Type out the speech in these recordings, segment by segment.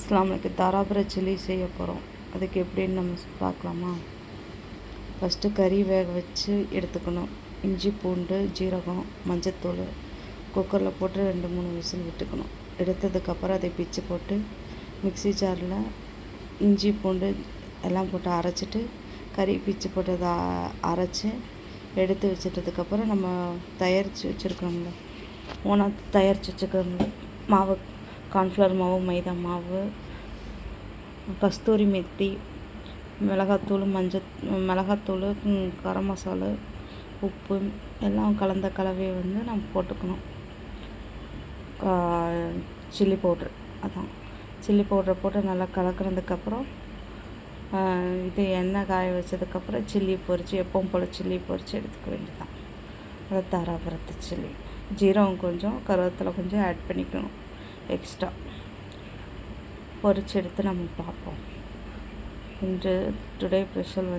இஸ்லாமுக்கு தாராபுர chilli செய்ய போகிறோம். அதுக்கு எப்படின்னு நம்ம பார்க்கலாமா? ஃபஸ்ட்டு கறி வேக வச்சு எடுத்துக்கணும். இஞ்சி, பூண்டு, ஜீரகம், மஞ்சத்தூள் குக்கரில் போட்டு 2-3 விசில் விட்டுக்கணும். எடுத்ததுக்கப்புறம் அதை பிச்சு போட்டு மிக்ஸி ஜாரில் இஞ்சி, பூண்டு எல்லாம் போட்டு அரைச்சிட்டு கறி பிச்சு போட்டு அதை அரைச்சி எடுத்து வச்சிட்டதுக்கப்புறம் நம்ம தயாரித்து வச்சுருக்கோம்ல, தயாரித்து வச்சுக்கிறோம்ல மாவு, கார்ன்ஃப்ளவர் மாவு, மைதா மாவு, கஸ்தூரி மெத்தி, மிளகாத்தூள், கரம் மசாலா, உப்பு எல்லாம் கலந்த கலவையை நம்ம போட்டுக்கணும். சில்லி பவுட்ரு, அதான் சில்லி பவுட்ரை போட்டு நல்லா கலக்கிறதுக்கப்புறம் இது எண்ணெய் காய வச்சதுக்கப்புறம் சில்லி பொரித்து எப்பவும் போல் சில்லி பொரித்து எடுத்துக்க வேண்டியதான். அதை தாராபுரத்து சில்லி. ஜீரகம் கொஞ்சம், கருவேப்பிலை கொஞ்சம் ஆட் பண்ணிக்கணும் எக்ஸ்ட்ரா. பொரித்து எடுத்து நம்ம பார்ப்போம். டுடே ஸ்பெஷல்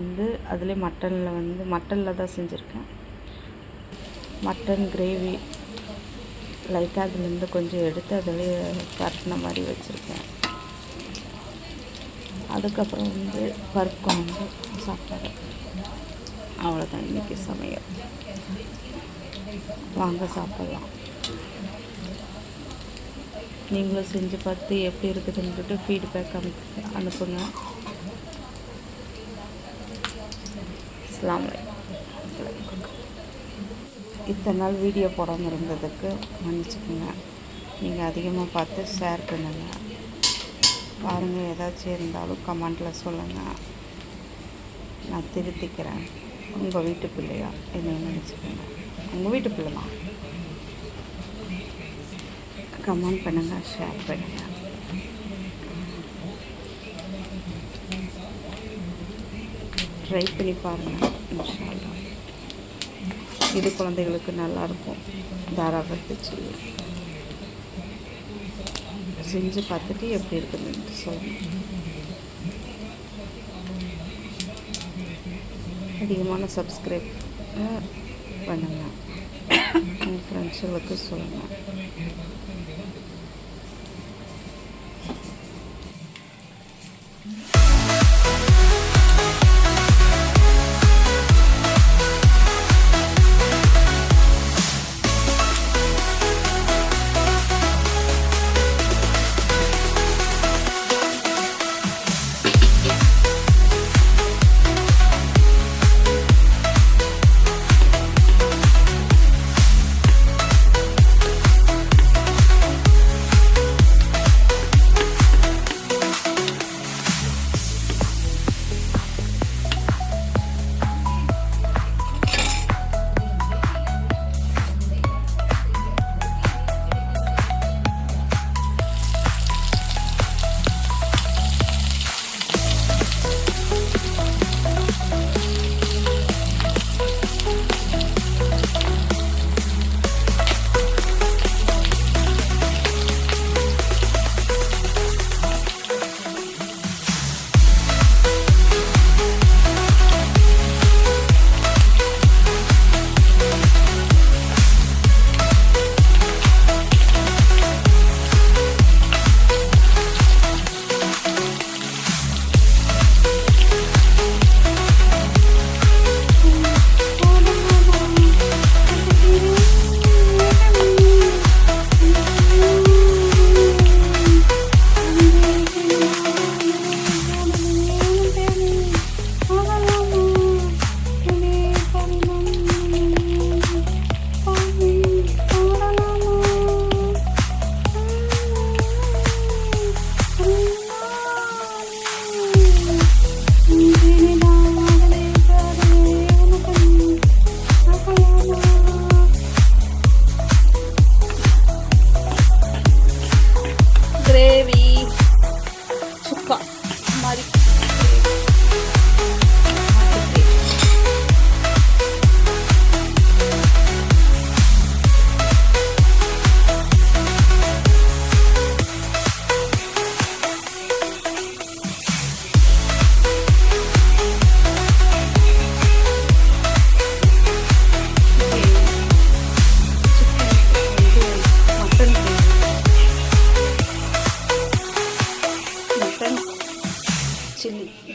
அதுலேயே மட்டனில் தான் செஞ்சுருக்கேன். மட்டன் கிரேவி லைட்டாக அதுலேருந்து கொஞ்சம் எடுத்து அதிலே பரட்டின மாதிரி வச்சுருக்கேன். அதுக்கப்புறம் பருப்பு குழம்பு, சாப்பாடு. அவ்வளோதான் இன்றைக்கி சமையல். வாங்க சாப்பிட்லாம். நீங்களும் செஞ்சு பார்த்து எப்படி இருக்குதுன்னுட்டு ஃபீட்பேக் அனுப்புங்க. அஸ்ஸலாமு அலைக்கும். இத்தனை நாள் வீடியோ போடாமல் இருந்ததுக்கு மன்னிச்சுக்கோங்க. நீங்கள் அதிகமாக பார்த்து ஷேர் பண்ணுங்கள். பாருங்கள், ஏதாச்சும் இருந்தாலும் கமெண்டில் சொல்லுங்கள், நான் திருத்திக்கிறேன். உங்கள் வீட்டு பிள்ளையா என்ன நினச்சிக்கோங்க, உங்கள் வீட்டு பிள்ளை தான். கமெண்ட் பண்ணுங்கள், ஷேர் பண்ணுங்கள். ட்ரை பண்ணி பாருங்கள். இன்ஷா அல்லாஹ் இது குழந்தைகளுக்கு நல்லாயிருக்கும். தாராபுரத்து சில்லி செஞ்சு பார்த்துட்டு எப்படி இருக்குதுன்னு சொல்லுங்கள். அதிகமான சப்ஸ்கிரைப் பண்ணுங்கள். உங்கள் ஃப்ரெண்ட்ஸுகளுக்கு சொல்லுங்கள்.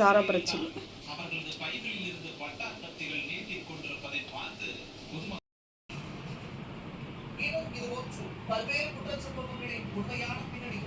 தாரப்பரட்சி. பல்வேறு குற்ற சம்பவங்களின் உண்மையான பின்னணி